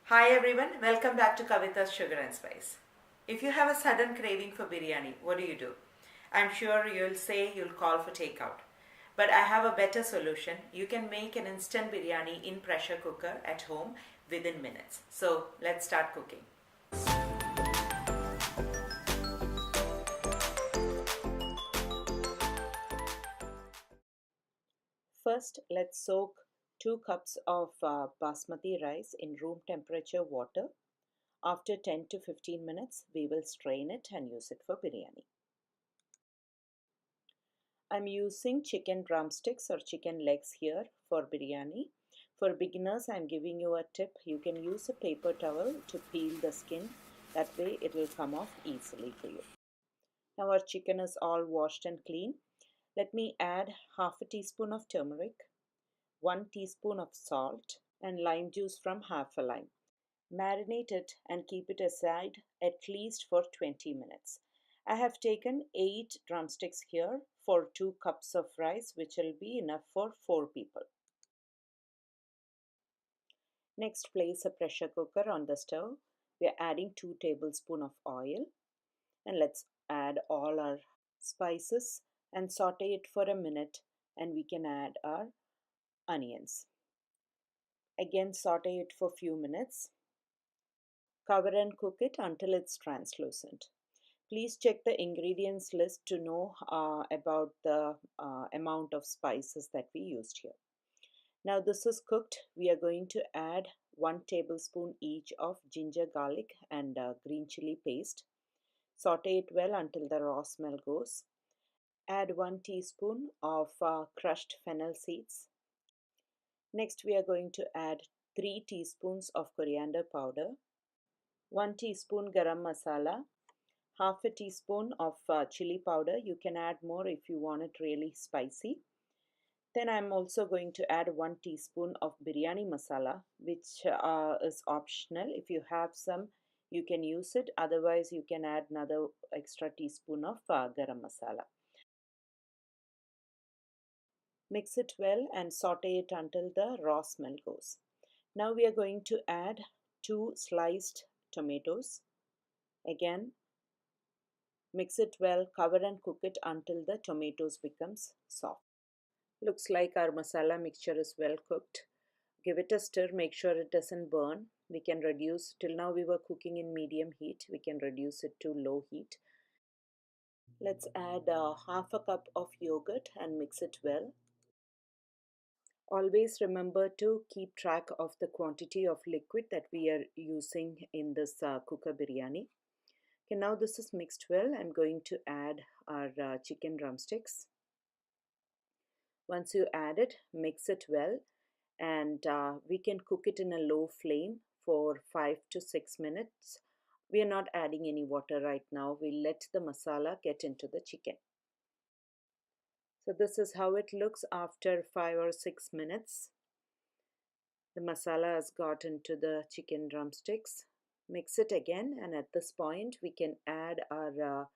Hi everyone, welcome back to Kavitha's Sugar and Spice. If you have a sudden craving for biryani, what do? I'm sure you'll say you'll call for takeout. But I have a better solution. You can make an instant biryani in pressure cooker at home within minutes. So let's start cooking. First, let's soak 2 cups of basmati rice in room temperature water. After 10 to 15 minutes, we will strain it and use it for biryani. I'm using chicken drumsticks or chicken legs here for biryani. For beginners, I'm giving you a tip. You can use a paper towel to peel the skin. That way it will come off easily for you. Now our chicken is all washed and clean. Let me add half a teaspoon of turmeric, 1 teaspoon of salt, and lime juice from half a lime. Marinate it and keep it aside at least for 20 minutes. I have taken 8 drumsticks here for 2 cups of rice, which will be enough for 4 people. Next, place a pressure cooker on the stove. We are adding 2 tablespoons of oil, and let's add all our spices and saute it for a minute, and we can add our onions. Again, saute it for a few minutes. Cover and cook it until it's translucent. Please check the ingredients list to know about the amount of spices that we used here. Now this is cooked. We are going to add 1 tablespoon each of ginger, garlic and green chili paste. Saute it well until the raw smell goes. Add 1 teaspoon of crushed fennel seeds. Next we are going to add 3 teaspoons of coriander powder, 1 teaspoon garam masala, half a teaspoon of chili powder. You can add more if you want it really spicy. Then I'm also going to add 1 teaspoon of biryani masala, which is optional. If you have some, you can use it. Otherwise, you can add another extra teaspoon of garam masala. Mix it well and saute it until the raw smell goes. Now we are going to add 2 sliced tomatoes. Again, mix it well, cover and cook it until the tomatoes becomes soft. Looks like our masala mixture is well cooked. Give it a stir, make sure it doesn't burn. We can reduce, till now we were cooking in medium heat, we can reduce it to low heat. Let's add half a cup of yogurt and mix it well. Always remember to keep track of the quantity of liquid that we are using in this cooker biryani. Okay, now this is mixed well. I'm going to add our chicken drumsticks. Once you add it, mix it well, and we can cook it in a low flame for 5 to 6 minutes. We are not adding any water right now. We'll let the masala get into the chicken. So this is how it looks after 5 or 6 minutes. The masala has got into the chicken drumsticks. Mix it again, and at this point we can add our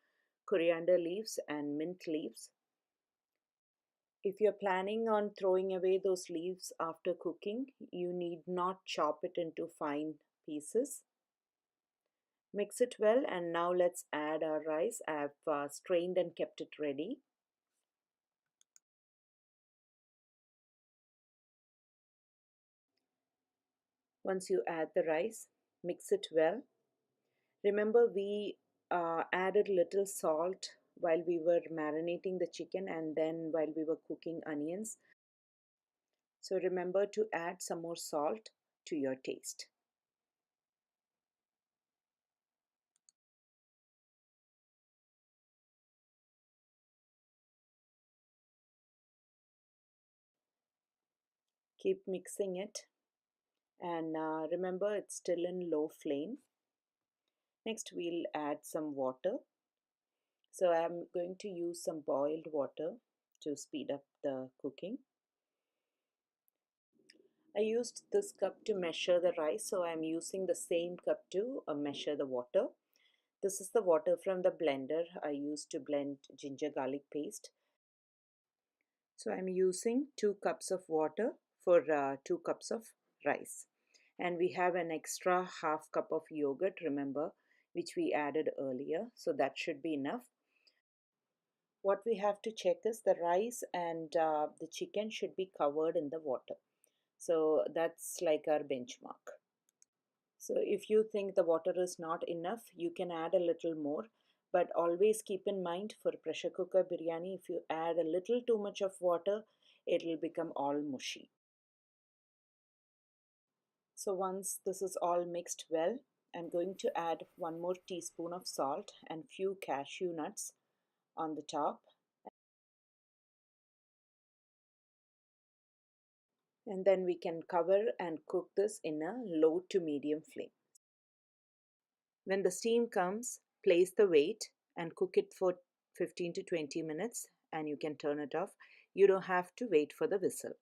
coriander leaves and mint leaves. If you're planning on throwing away those leaves after cooking, you need not chop it into fine pieces. Mix it well, and now let's add our rice. I have strained and kept it ready. Once you add the rice, mix it well. Remember, we added little salt while we were marinating the chicken and then while we were cooking onions. So remember to add some more salt to your taste. Keep mixing it, and remember it's still in low flame. Next we'll add some water. So I'm going to use some boiled water to speed up the cooking. I used this cup to measure the rice, so I'm using the same cup to measure the water. This is the water from the blender I used to blend ginger garlic paste. So I'm using 2 cups of water for 2 cups of rice. And we have an extra half cup of yogurt, remember, which we added earlier, so that should be enough. What we have to check is the rice and the chicken should be covered in the water. So that's like our benchmark. So if you think the water is not enough, you can add a little more. But always keep in mind for pressure cooker biryani, if you add a little too much of water, it will become all mushy. So once this is all mixed well, I'm going to add 1 more teaspoon of salt and few cashew nuts on the top. And then we can cover and cook this in a low to medium flame. When the steam comes, place the weight and cook it for 15 to 20 minutes and you can turn it off. You don't have to wait for the whistle.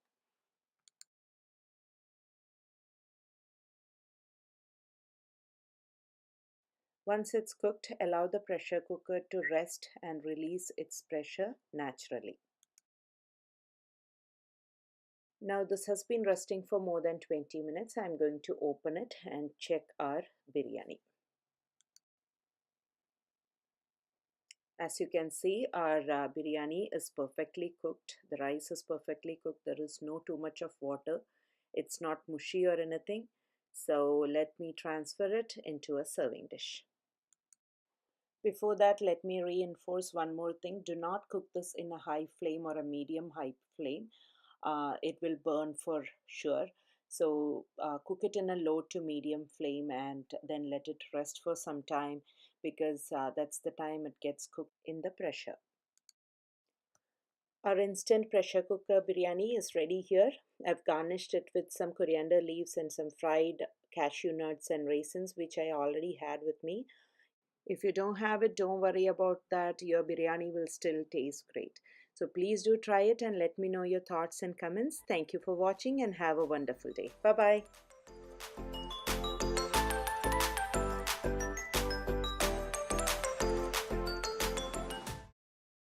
Once it's cooked, allow the pressure cooker to rest and release its pressure naturally. Now this has been resting for more than 20 minutes. I'm going to open it and check our biryani. As you can see, our biryani is perfectly cooked. The rice is perfectly cooked. There is no too much of water. It's not mushy or anything. So let me transfer it into a serving dish. Before that, let me reinforce one more thing. Do not cook this in a high flame or a medium high flame. It will burn for sure. So cook it in a low to medium flame and then let it rest for some time because that's the time it gets cooked in the pressure. Our instant pressure cooker biryani is ready here. I've garnished it with some coriander leaves and some fried cashew nuts and raisins, which I already had with me. If you don't have it, don't worry about that. Your biryani will still taste great. So please do try it and let me know your thoughts and comments. Thank you for watching and have a wonderful day. Bye bye.